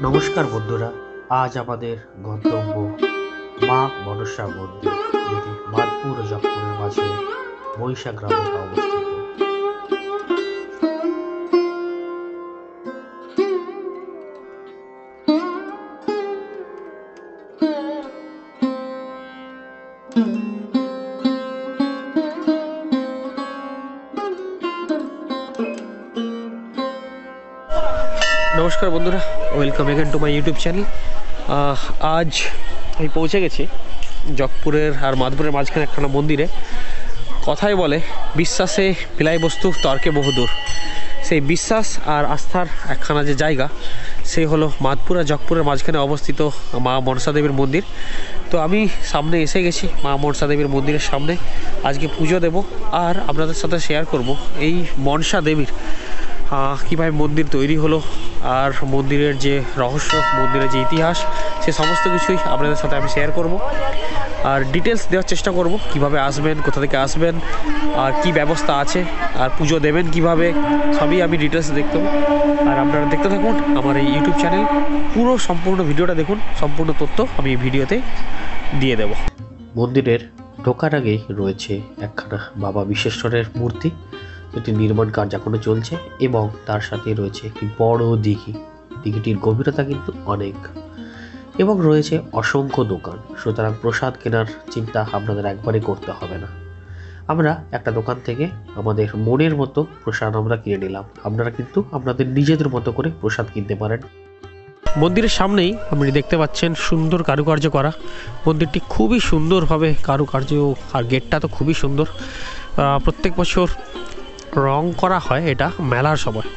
নমস্কার বন্ধুরা, আজ আমাদের গন্তব্য মা মনসা মন্দির, যেটি মাদপুর ও জগপুরের মাঝে মহিষা গ্রামে অবস্থিত। নমস্কার বন্ধুরা, welcome again to my YouTube channel. আজ আমি পৌঁছে গেছি জগপুরের আর মাদপুরের মাঝখানে একখানা মন্দিরে। কথাই বলে বিশ্বাসে পিলাই বস্তু, তর্কে বহুদূর। সেই বিশ্বাস আর আস্থার একখানা যে জায়গা, সেই হলো মাদপুর আর জগপুরের মাঝখানে অবস্থিত মা মনসা দেবীর মন্দির। তো আমি সামনে এসে গেছি মা মনসা দেবীর মন্দিরের সামনে। আজকে পুজো দেব আর আপনাদের সাথে শেয়ার করব এই মনসা দেবীর কীভাবে মন্দির তৈরি হলো, আর মন্দিরের যে রহস্য, মন্দিরের যে ইতিহাস, সে সমস্ত কিছুই আপনাদের সাথে আমি শেয়ার করব। আর ডিটেলস দেওয়ার চেষ্টা করব, কিভাবে আসবেন, কোথা থেকে আসবেন, আর কি ব্যবস্থা আছে, আর পুজো দেবেন কিভাবে, সবই আমি ডিটেলস দেখতে। আর আপনারা দেখতে থাকুন আমার এই ইউটিউব চ্যানেল, পুরো সম্পূর্ণ ভিডিওটা দেখুন। সম্পূর্ণ তথ্য আমি এই ভিডিওতে দিয়ে দেব। মন্দিরের ঢোকার আগেই রয়েছে একখানা বাবা বিশ্বেশ্বরের মূর্তি, এটি নির্মাণ কাজ এখনো চলছে, এবং তার সাথে রয়েছে একটি বড় দিঘি। দিঘিটির গভীরতা কিন্তু অনেক, এবং রয়েছে অসংখ্য দোকান। সুতরাং প্রসাদ কেনার চিন্তা আপনাদের একবারে করতে হবে না। আমরা একটা দোকান থেকে আমাদের মনের মতো প্রসাদ আমরা কিনে নিলাম। আপনারা কিন্তু আপনাদের নিজেদের মতো করে প্রসাদ কিনতে পারেন। মন্দিরের সামনেই আপনি দেখতে পাচ্ছেন সুন্দর কারুকার্য করা। মন্দিরটি খুবই সুন্দরভাবে কারুকার্য, আর গেটটা তো খুবই সুন্দর। প্রত্যেক বছর রং করা হয় এটা মেলার সময়।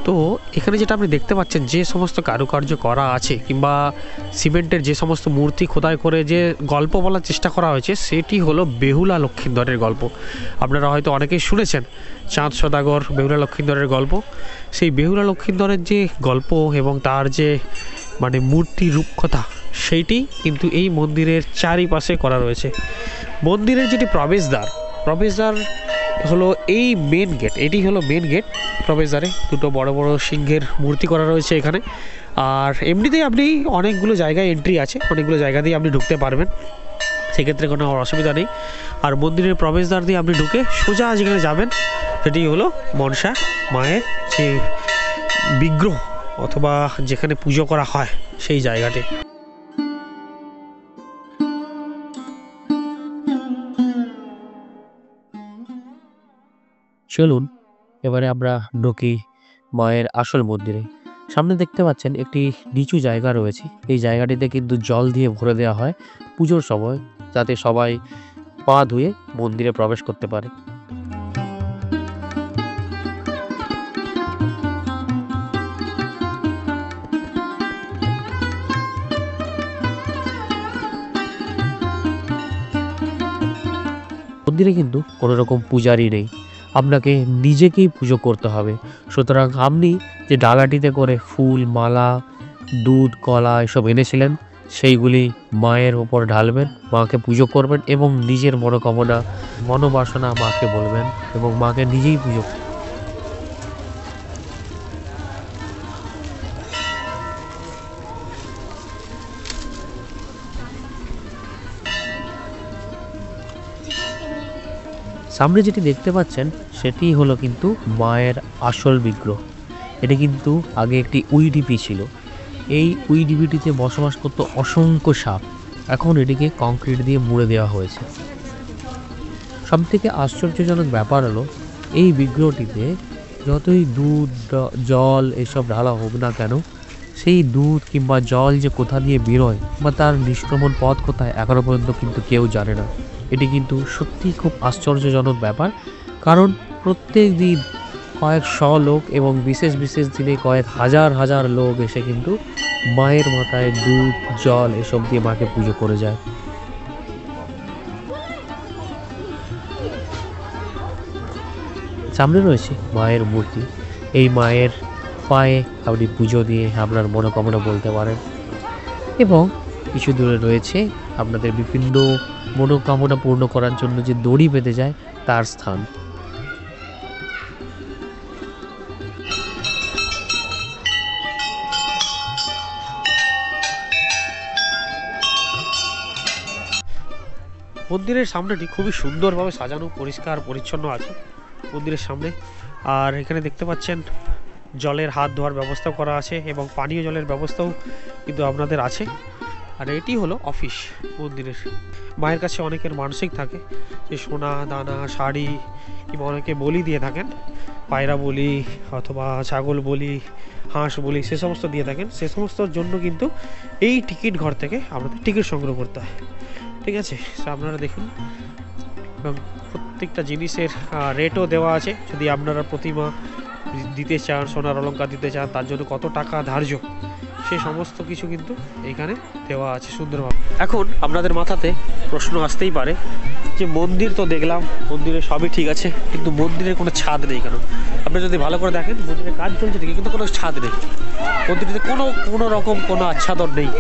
তো এখানে যেটা আপনি দেখতে পাচ্ছেন, যে সমস্ত কারুকার্য করা আছে, কিংবা সিমেন্টের যে সমস্ত মূর্তি খোদাই করে যে গল্প বলার চেষ্টা করা হয়েছে, সেটি হলো বেহুলা লক্ষিন্দরের গল্প। আপনারা হয়তো অনেকেই শুনেছেন চাঁদ সদাগর, বেহুলা লক্ষিন্দরের গল্প। সেই বেহুলা লক্ষিন্দরের যে গল্প এবং তার যে মূর্তি রূপকথা, সেইটি কিন্তু এই মন্দিরের চারিপাশে করা রয়েছে। মন্দিরের যেটি প্রবেশদ্বার হলো এই মেন গেট, এটি হলো মেন গেট। প্রবেশদ্বারে দুটো বড় বড় সিংহের মূর্তি করা রয়েছে এখানে। আর এমনিতেই আপনি অনেকগুলো জায়গায় এন্ট্রি আছে, অনেকগুলো জায়গা দিয়ে আপনি ঢুকতে পারবেন, সেক্ষেত্রে কোনো অসুবিধা নেই। আর মন্দিরের প্রবেশদ্বার দিয়ে আপনি ঢুকে সোজা যেখানে যাবেন, সেটি হলো মনসা মায়ের যে বিগ্রহ, অথবা যেখানে পুজো করা হয় সেই জায়গাটি। চলুন এবারে আমরা ঢুকি মায়ের আসল মন্দিরে। সামনে দেখতে পাচ্ছেন একটি নিচু জায়গা রয়েছে। এই জায়গাটিতে কিন্তু জল দিয়ে ভরে দেওয়া হয় পুজোর সময়, যাতে সবাই পা ধুয়ে মন্দিরে প্রবেশ করতে পারে। মন্দিরে কিন্তু কোনো রকম পূজারি নেই, আপনাকে নিজেকেই পুজো করতে হবে। সুতরাং আপনি যে ডালাটিতে করে ফুল, মালা, দুধ, কলা এসব এনেছিলেন, সেইগুলি মায়ের ওপর ঢালবেন, মাকে পুজো করবেন, এবং নিজের মনোকামনা, মনোবাসনা মাকে বলবেন, এবং মাকে নিজেই পুজো। সামনে যেটি দেখতে পাচ্ছেন, সেটি হলো কিন্তু মায়ের আসল বিগ্রহ। এটি কিন্তু আগে একটি উইডিপি ছিল। এই উইডিপিটিতে বসবাস করত অসংখ্য সাপ। এখন এটিকে কংক্রিট দিয়ে মুড়ে দেওয়া হয়েছে। সবথেকে আশ্চর্যজনক ব্যাপার হলো, এই বিগ্রহটিতে যতই দুধ, জল এসব ঢালা হোক না কেন, সেই দুধ কিংবা জল যে কোথা দিয়ে বেরোয় বা তার নিষ্ক্রমণ পথ কোথায়, এখনো পর্যন্ত কিন্তু কেউ জানে না। এটি কিন্তু সত্যিই খুব আশ্চর্যজনক ব্যাপার, কারণ প্রত্যেক দিন কয়েক শ লোক, এবং বিশেষ বিশেষ দিনে কয়েক হাজার হাজার লোক এসে কিন্তু মায়ের মাথায় দুধ, জল এসব দিয়ে মাকে পুজো করে যায়। সামনে রয়েছে মায়ের মূর্তি। এই মায়ের পায়ে আপনি পুজো দিয়ে আপনার মনোকামনা বলতে পারেন, এবং কিছু দূরে রয়েছে আপনাদের বিভিন্ন মনোকামনা পূর্ণ করার জন্য যে দড়ি বেঁধে যায় তার স্থান। মন্দিরের সামনেটি খুবই সুন্দরভাবে সাজানো, পরিষ্কার পরিচ্ছন্ন আছে মন্দিরের সামনে। আর এখানে দেখতে পাচ্ছেন জলের হাত ধোয়ার ব্যবস্থা করা আছে এবং পানীয় জলের ব্যবস্থাও কিন্তু আপনাদের আছে। আর এটি হলো অফিস মন্দিরের। মায়ের কাছে অনেকের মানসিক থাকে যে সোনা দানা শাড়ি কিংবা অনেকে বলি দিয়ে থাকেন, পায়রা বলি অথবা ছাগল বলি হাঁস বলি সে সমস্ত দিয়ে থাকেন। সে সমস্তর জন্য কিন্তু এই টিকিট ঘর থেকে আপনাদের টিকিট সংগ্রহ করতে হয়, ঠিক আছে। আপনারা দেখুন এবং প্রত্যেকটা জিনিসের রেটও দেওয়া আছে। যদি আপনারা প্রতিমা দিতে চান, সোনার অলংকার দিতে চান, তার জন্য কত টাকা ধার্য সেই সমস্ত কিছু কিন্তু এখানে দেওয়া আছে সুন্দরভাবে। এখন আপনাদের মাথাতে প্রশ্ন আসতেই পারে যে মন্দির তো দেখলাম, মন্দিরে সবই ঠিক আছে, কিন্তু মন্দিরের কোনো ছাদ নেই কেন? আপনি যদি ভালো করে দেখেন মন্দিরের কাজ চলছে ঠিকই, কিন্তু কোনো ছাদ নেই মন্দিরটিতে, কোনো রকম কোনো আচ্ছাদন নেই।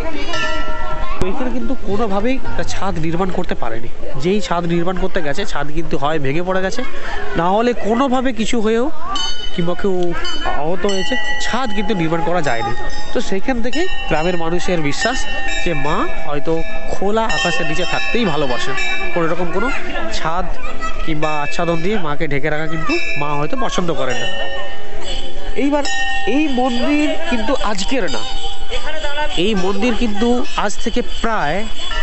তো এখানে কিন্তু কোনোভাবেই একটা ছাদ নির্মাণ করতে পারেনি। যেই ছাদ নির্মাণ করতে গেছে ছাদ কিন্তু হয় ভেঙে পড়ে গেছে, না হলে কোনোভাবে কিছু হয়েও কিংবা কেউ আহত হয়েছে, ছাদ কিন্তু নির্মাণ করা যায়নি। তো সেখান থেকে গ্রামের মানুষের বিশ্বাস যে মা হয়তো খোলা আকাশের নিচে থাকতেই ভালোবাসেন, কোনো রকম কোনো ছাদ কিংবা আচ্ছাদন দিয়ে মাকে ঢেকে রাখা কিন্তু মা হয়তো পছন্দ করেন না। এইবার এই মন্দির কিন্তু আজকের না, এই মন্দির কিন্তু আজ থেকে প্রায়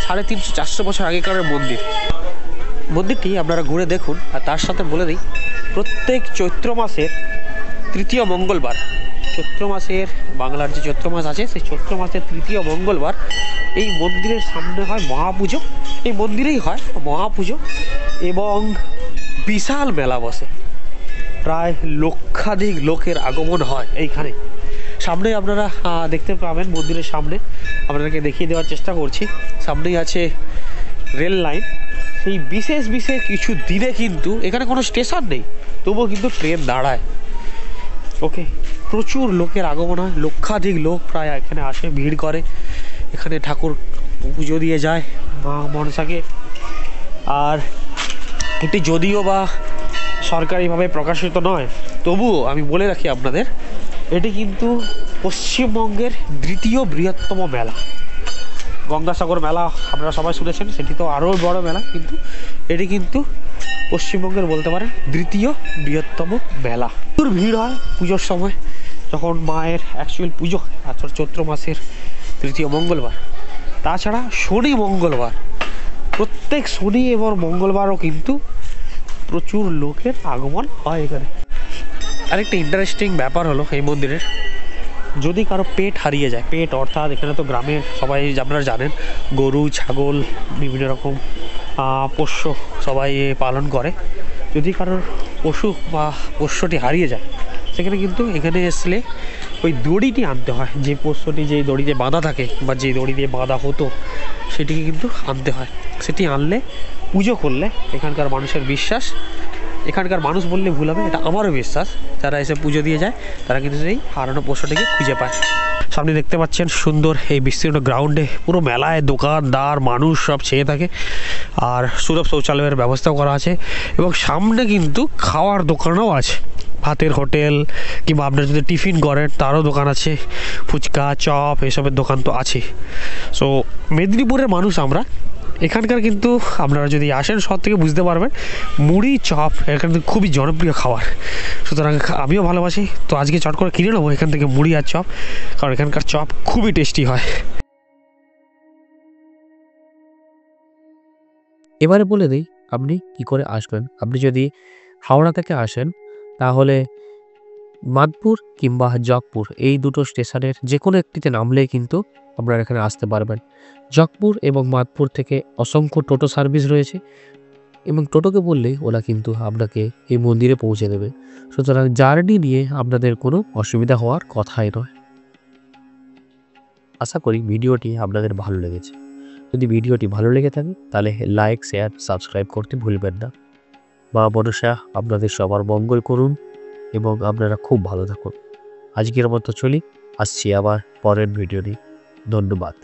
350-400 বছর আগেকার মন্দির। মন্দিরটি আপনারা ঘুরে দেখুন। আর তার সাথে বলে দিই, প্রত্যেক চৈত্র মাসের তৃতীয় মঙ্গলবার, চৈত্র মাসের বাংলার যে চৈত্র মাস আছে সেই চৈত্র মাসের তৃতীয় মঙ্গলবার এই মন্দিরের সামনে হয় মহাপুজো। এই মন্দিরেই হয় মহাপুজো এবং বিশাল মেলা বসে, প্রায় লক্ষাধিক লোকের আগমন হয় এইখানে। সামনে আপনারা দেখতে পাবেন মন্দিরের সামনে, আপনাদেরকে দেখিয়ে দেওয়ার চেষ্টা করছি, সামনেই আছে রেল লাইন। সেই বিশেষ কিছু দিনে কিন্তু এখানে কোনো স্টেশন নেই, তবুও কিন্তু ট্রেন দাঁড়ায়। ওকে, প্রচুর লোকের আগমন হয়, লক্ষাধিক লোক প্রায় এখানে আসে, ভিড় করে, এখানে ঠাকুর পুজো দিয়ে যায় মা মনসাকে। আর এটি যদিও বা সরকারিভাবে প্রকাশিত নয়, তবুও আমি বলে রাখি আপনাদের, এটি কিন্তু পশ্চিমবঙ্গের দ্বিতীয় বৃহত্তম মেলা। গঙ্গাসাগর মেলা আপনারা সবাই শুনেছেন, সেটি তো আরও বড় মেলা, কিন্তু এটি কিন্তু পশ্চিমবঙ্গের বলতে পারেন দ্বিতীয় বৃহত্তম মেলা। প্রচুর ভিড় হয় পুজোর সময়, যখন মায়ের অ্যাকচুয়াল পুজো চৈত্র মাসের তৃতীয় মঙ্গলবার। তাছাড়া শনি মঙ্গলবার, প্রত্যেক শনি এবং মঙ্গলবারও কিন্তু প্রচুর লোকের আগমন হয় এখানে। আরেকটা ইন্টারেস্টিং ব্যাপার হলো এই মন্দিরের, যদি কারো পেট হারিয়ে যায়, পেট অর্থাৎ এখানে তো গ্রামের সবাই আপনারা জানেন গরু ছাগল বিভিন্ন রকম পোষ্য সবাই পালন করে, যদি কারোর পশু বা পোষ্যটি হারিয়ে যায় সেখানে কিন্তু এখানে আসলে ওই দড়িটি আনতে হয়, যে পোষ্যটি যেই দড়িতে বাঁধা থাকে বা যে দড়ি দিয়ে বাঁধা হতো সেটিকে কিন্তু আনতে হয়। সেটি আনলে পুজো করলে এখানকার মানুষের বিশ্বাস, এখানকার মানুষ বললে ভুল হবে, এটা আমারও বিশ্বাস, যারা এসে পুজো দিয়ে যায় তারা কিন্তু সেই হারানো পোষ্যটিকে খুঁজে পায়। সামনে দেখতে পাচ্ছেন সুন্দর এই বিস্তীর্ণ গ্রাউন্ডে পুরো মেলায় দোকানদার মানুষ সব ছেয়ে থাকে, আর সুলভ শৌচালয়ের ব্যবস্থাও করা আছে এবং সামনে কিন্তু খাওয়ার দোকানও আছে, ভাতের হোটেল কিংবা আপনারা যদি টিফিন করেন তারও দোকান আছে, ফুচকা চপ এসবের দোকান তো আছে। সো মেদিনীপুরের মানুষ আমরা, এখানকার কিন্তু আপনারা যদি আসেন শহর থেকে বুঝতে পারবেন মুড়ি চপ এখান থেকে খুবই জনপ্রিয় খাবার, সুতরাং আমিও ভালোবাসি। তো আজকে চট করে কিনে নেবো এখান থেকে মুড়ি আর চপ, কারণ এখানকার চপ খুবই টেস্টি হয়। এবারে বলে দিই আপনি কি করে আসবেন। আপনি যদি হাওড়া থেকে আসেন তাহলে মাদপুর কিংবা জগপুর এই দুটো স্টেশনের যে কোনো একটিতে নামলেই কিন্তু আপনারা এখানে আসতে পারবেন। জগপুর এবং মাদপুর থেকে অসংখ্য টোটো সার্ভিস রয়েছে এবং টোটোকে বললেই ওরা কিন্তু আপনাকে এই মন্দিরে পৌঁছে দেবে, সুতরাং জার্নি নিয়ে আপনাদের কোনো অসুবিধা হওয়ার কথাই নয়। আশা করি ভিডিওটি আপনাদের ভালো লেগেছে। যদি ভিডিওটি ভালো লেগে থাকে তাহলে লাইক শেয়ার সাবস্ক্রাইব করতে ভুলবেন না। মা মনসা আপনাদের সবার মঙ্গল করুন এবং আপনারা খুব ভালো থাকুন। আজকের মতো চলি, আসছি আবার পরের ভিডিও নিয়ে। ধন্যবাদ।